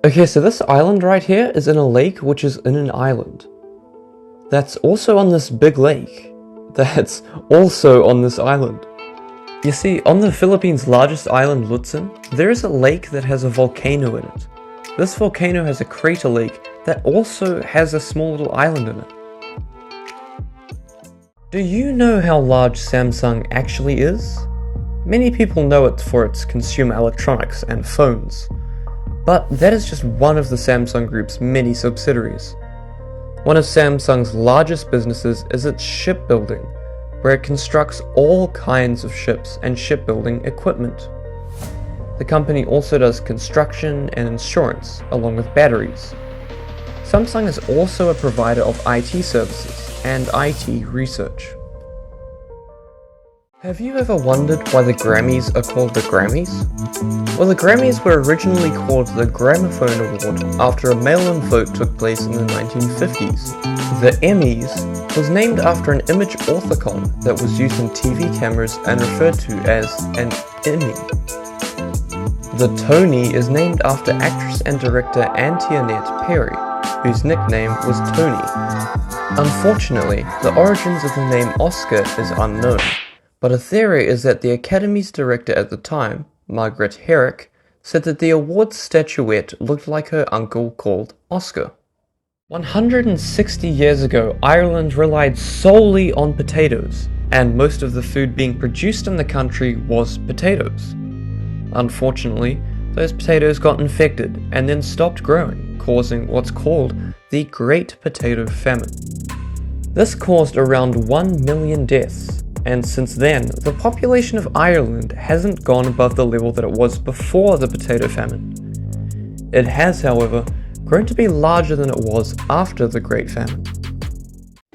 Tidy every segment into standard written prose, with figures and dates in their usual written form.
Okay, so this island right here is in a lake which is in an island. That's also on this big lake. That's also on this island. You see, on the Philippines' largest island, Luzon, there is a lake that has a volcano in it. This volcano has a crater lake that also has a small little island in it. Do you know how large Samsung actually is? Many people know it for its consumer electronics and phones, but that is just one of the Samsung Group's many subsidiaries. One of Samsung's largest businesses is its shipbuilding, where it constructs all kinds of ships and shipbuilding equipment. The company also does construction and insurance, along with batteries. Samsung is also a provider of IT services and IT research. Have you ever wondered why the Grammys are called the Grammys? Well, the Grammys were originally called the Gramophone Award after a mail-in vote took place in the 1950s. The Emmys was named after an image orthicon that was used in TV cameras and referred to as an Emmy. The Tony is named after actress and director Antoinette Perry, whose nickname was Tony. Unfortunately, the origins of the name Oscar is unknown, but a theory is that the Academy's director at the time, Margaret Herrick, said that the award's statuette looked like her uncle called Oscar. 160 years ago, Ireland relied solely on potatoes, and most of the food being produced in the country was potatoes. Unfortunately, those potatoes got infected and then stopped growing, causing what's called the Great Potato Famine. This caused around 1 million deaths, and since then, the population of Ireland hasn't gone above the level that it was before the potato famine. It has, however, grown to be larger than it was after the Great Famine.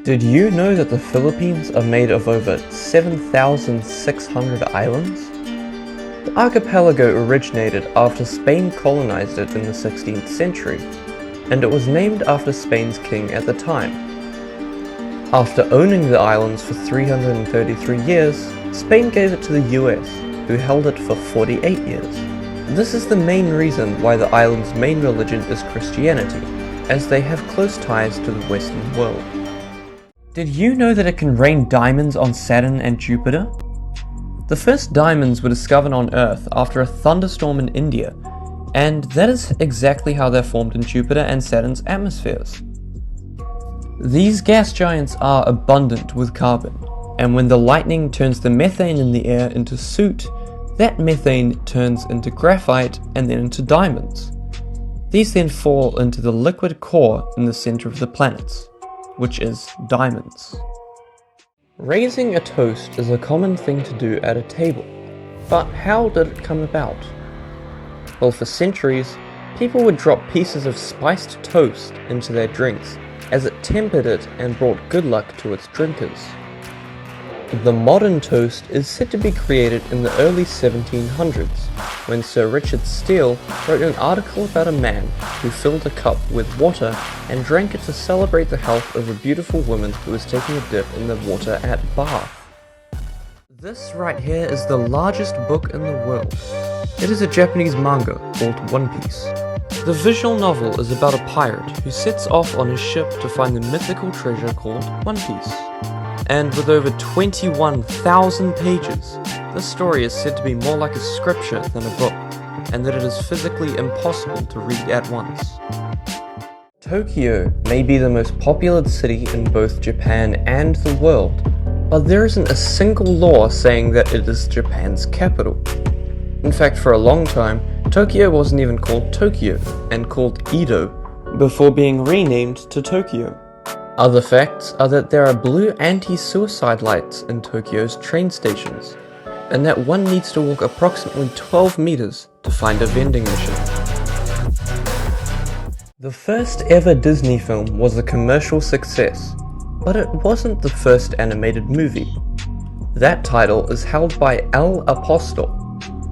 Did you know that the Philippines are made of over 7,600 islands? The archipelago originated after Spain colonized it in the 16th century, and it was named after Spain's king at the time. After owning the islands for 333 years, Spain gave it to the US, who held it for 48 years. This is the main reason why the island's main religion is Christianity, as they have close ties to the Western world. Did you know that it can rain diamonds on Saturn and Jupiter? The first diamonds were discovered on Earth after a thunderstorm in India, and that is exactly how they're formed in Jupiter and Saturn's atmospheres. These gas giants are abundant with carbon, and when the lightning turns the methane in the air into soot, that methane turns into graphite and then into diamonds. These then fall into the liquid core in the center of the planets, which is diamonds. Raising a toast is a common thing to do at a table, but how did it come about? Well, for centuries, people would drop pieces of spiced toast into their drinks, as it tempered it and brought good luck to its drinkers. The modern toast is said to be created in the early 1700s, when Sir Richard Steele wrote an article about a man who filled a cup with water and drank it to celebrate the health of a beautiful woman who was taking a dip in the water at Bath. This right here is the largest book in the world. It is a Japanese manga called One Piece. The visual novel is about a pirate who sets off on his ship to find the mythical treasure called One Piece. And with over 21,000 pages, this story is said to be more like a scripture than a book, and that it is physically impossible to read at once. Tokyo may be the most populous city in both Japan and the world, but there isn't a single law saying that it is Japan's capital. In fact, for a long time, Tokyo wasn't even called Tokyo, and called Edo, before being renamed to Tokyo. Other facts are that there are blue anti-suicide lights in Tokyo's train stations, and that one needs to walk approximately 12 meters to find a vending machine. The first ever Disney film was a commercial success, but it wasn't the first animated movie. That title is held by El Apostol,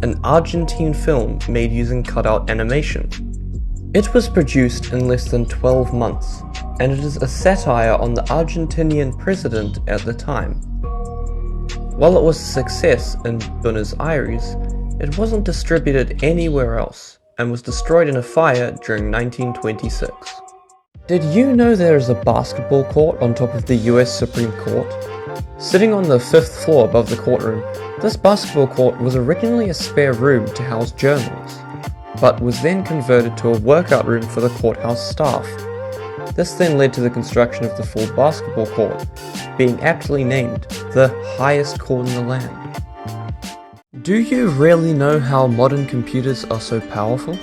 an Argentine film made using cutout animation. It was produced in less than 12 months, and it is a satire on the Argentinian president at the time. While it was a success in Buenos Aires, it wasn't distributed anywhere else, and was destroyed in a fire during 1926. Did you know there is a basketball court on top of the US Supreme Court? Sitting on the 5th floor above the courtroom, this basketball court was originally a spare room to house journals, but was then converted to a workout room for the courthouse staff. This then led to the construction of the full basketball court, being aptly named the highest court in the land. Do you really know how modern computers are so powerful?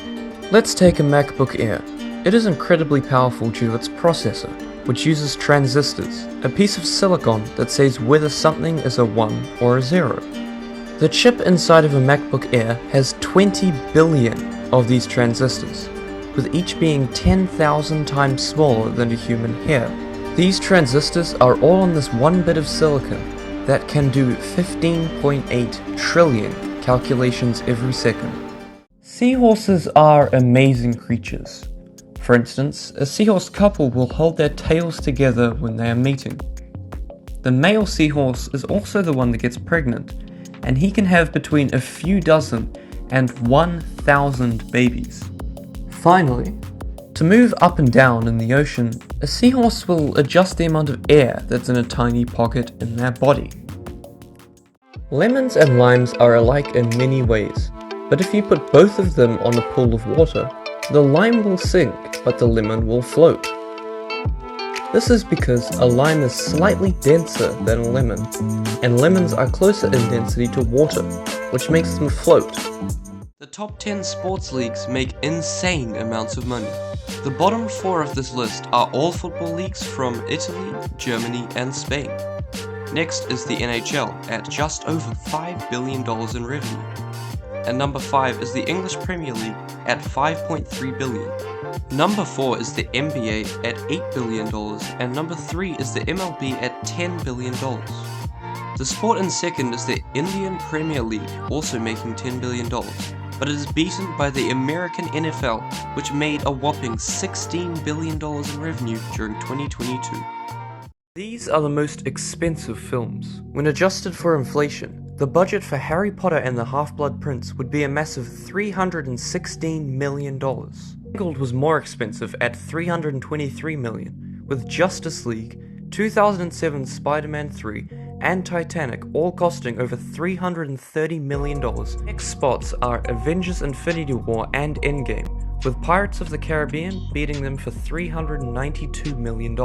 Let's take a MacBook Air. It is incredibly powerful due to its processor, which uses transistors, a piece of silicon that says whether something is a 1 or a 0. The chip inside of a MacBook Air has 20 billion of these transistors, with each being 10,000 times smaller than a human hair. These transistors are all on this one bit of silicon that can do 15.8 trillion calculations every second. Seahorses are amazing creatures. For instance, a seahorse couple will hold their tails together when they are mating. The male seahorse is also the one that gets pregnant, and he can have between a few dozen and 1,000 babies. Finally, to move up and down in the ocean, a seahorse will adjust the amount of air that's in a tiny pocket in their body. Lemons and limes are alike in many ways, but if you put both of them on a pool of water, the lime will sink, but the lemon will float. This is because a lime is slightly denser than a lemon, and lemons are closer in density to water, which makes them float. The top 10 sports leagues make insane amounts of money. The bottom 4 of this list are all football leagues from Italy, Germany, and Spain. Next is the NHL at just over $5 billion in revenue. And number 5 is the English Premier League at $5.3 billion. Number 4 is the NBA at $8 billion, and number 3 is the MLB at $10 billion. The sport in second is the Indian Premier League, also making $10 billion, but it is beaten by the American NFL, which made a whopping $16 billion in revenue during 2022. These are the most expensive films. When adjusted for inflation, the budget for Harry Potter and the Half-Blood Prince would be a massive $316 million. Tangled was more expensive at $323 million, with Justice League, 2007 Spider-Man 3, and Titanic all costing over $330 million. Next spots are Avengers Infinity War and Endgame, with Pirates of the Caribbean beating them for $392 million.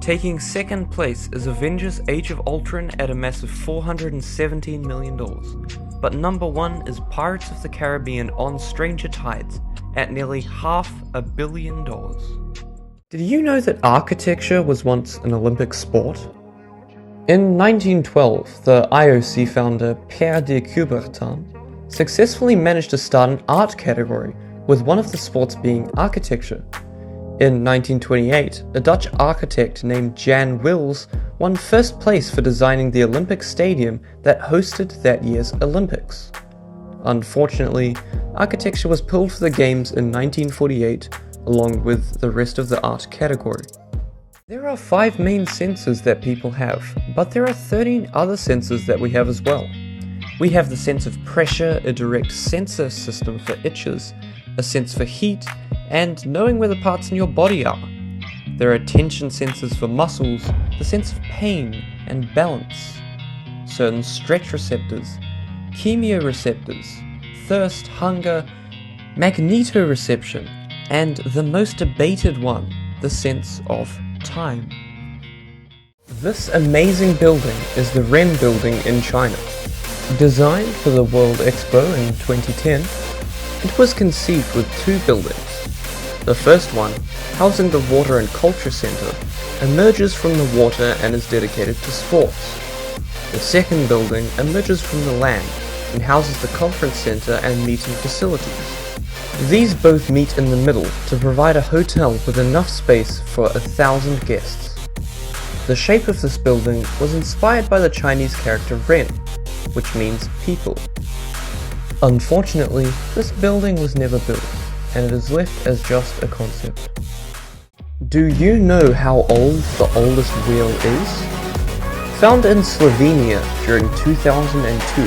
Taking second place is Avengers Age of Ultron at a massive $417 million, but number 1 is Pirates of the Caribbean on Stranger Tides at nearly $500 million. Did you know that architecture was once an Olympic sport? In 1912, the IOC founder Pierre de Coubertin successfully managed to start an art category, with one of the sports being architecture. In 1928, a Dutch architect named Jan Wills won first place for designing the Olympic Stadium that hosted that year's Olympics. Unfortunately, architecture was pulled for the Games in 1948, along with the rest of the art category. There are 5 main senses that people have, but there are 13 other senses that we have as well. We have the sense of pressure, a direct sensor system for itches, a sense for heat, and knowing where the parts in your body are. There are tension sensors for muscles, the sense of pain and balance, certain stretch receptors, chemoreceptors, thirst, hunger, magnetoreception, and the most debated one, the sense of time. This amazing building is the Ren Building in China. Designed for the World Expo in 2010, it was conceived with 2 buildings. The first one, housing the Water and Culture Center, emerges from the water and is dedicated to sports. The second building emerges from the land and houses the conference center and meeting facilities. These both meet in the middle to provide a hotel with enough space for 1,000 guests. The shape of this building was inspired by the Chinese character Ren, which means people. Unfortunately, this building was never built, and it is left as just a concept. Do you know how old the oldest wheel is? Found in Slovenia during 2002,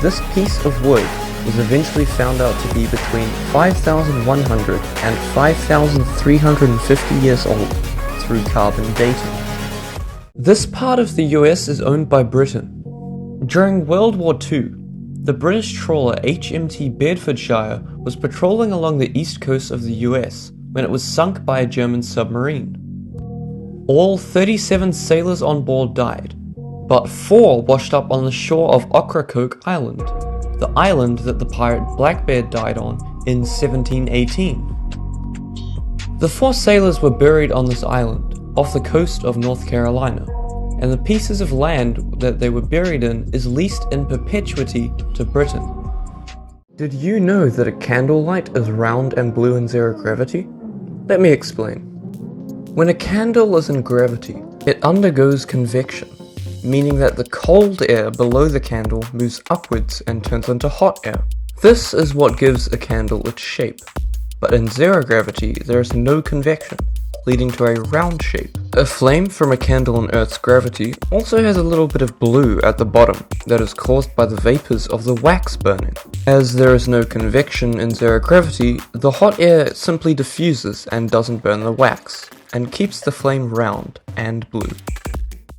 this piece of wood was eventually found out to be between 5,100 and 5,350 years old through carbon dating. This part of the US is owned by Britain. During World War II, the British trawler HMT Bedfordshire was patrolling along the east coast of the US when it was sunk by a German submarine. All 37 sailors on board died, but 4 washed up on the shore of Ocracoke Island, the island that the pirate Blackbeard died on in 1718. The 4 sailors were buried on this island, off the coast of North Carolina, and the pieces of land that they were buried in is leased in perpetuity to Britain. Did you know that a candlelight is round and blue in zero gravity? Let me explain. When a candle is in gravity, it undergoes convection, meaning that the cold air below the candle moves upwards and turns into hot air. This is what gives a candle its shape, but in zero gravity there is no convection, leading to a round shape. A flame from a candle in Earth's gravity also has a little bit of blue at the bottom that is caused by the vapors of the wax burning. As there is no convection in zero gravity, the hot air simply diffuses and doesn't burn the wax, and keeps the flame round and blue.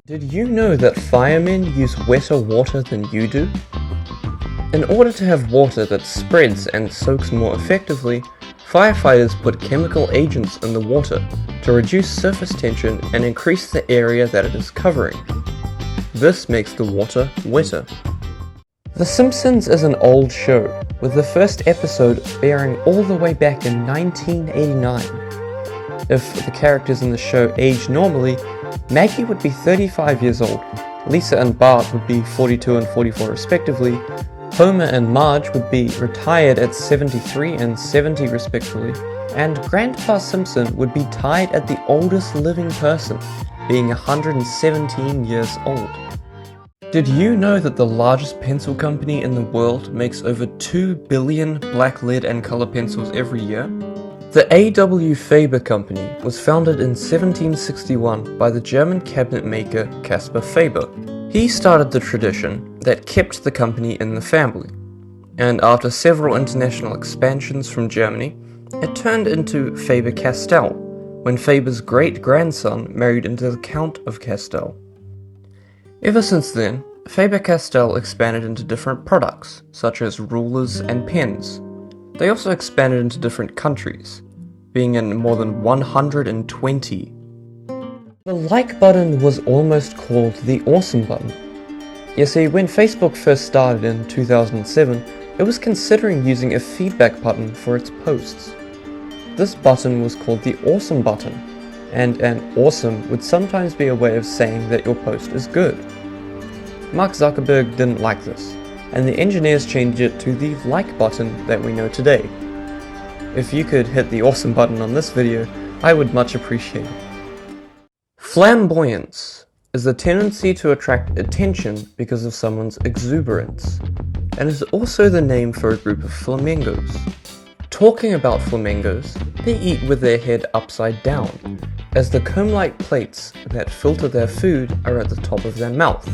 Did you know that firemen use wetter water than you do? In order to have water that spreads and soaks more effectively, firefighters put chemical agents in the water to reduce surface tension and increase the area that it is covering. This makes the water wetter. The Simpsons is an old show, with the first episode airing all the way back in 1989. If the characters in the show age normally, Maggie would be 35 years old, Lisa and Bart would be 42 and 44 respectively, Homer and Marge would be retired at 73 and 70 respectively, and Grandpa Simpson would be tied at the oldest living person, being 117 years old. Did you know that the largest pencil company in the world makes over 2 billion black lead and color pencils every year? The A.W. Faber Company was founded in 1761 by the German cabinet maker Caspar Faber. He started the tradition that kept the company in the family, and after several international expansions from Germany, it turned into Faber-Castell, when Faber's great-grandson married into the Count of Castell. Ever since then, Faber-Castell expanded into different products, such as rulers and pens. They also expanded into different countries, being in more than 120. The like button was almost called the awesome button. You see, when Facebook first started in 2007, it was considering using a feedback button for its posts. This button was called the awesome button, and an awesome would sometimes be a way of saying that your post is good. Mark Zuckerberg didn't like this, and the engineers changed it to the like button that we know today. If you could hit the awesome button on this video, I would much appreciate it. Flamboyance is the tendency to attract attention because of someone's exuberance, and is also the name for a group of flamingos. Talking about flamingos, they eat with their head upside down, as the comb-like plates that filter their food are at the top of their mouth.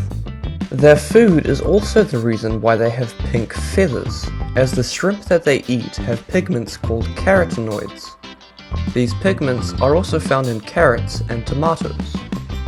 Their food is also the reason why they have pink feathers, as the shrimp that they eat have pigments called carotenoids. These pigments are also found in carrots and tomatoes.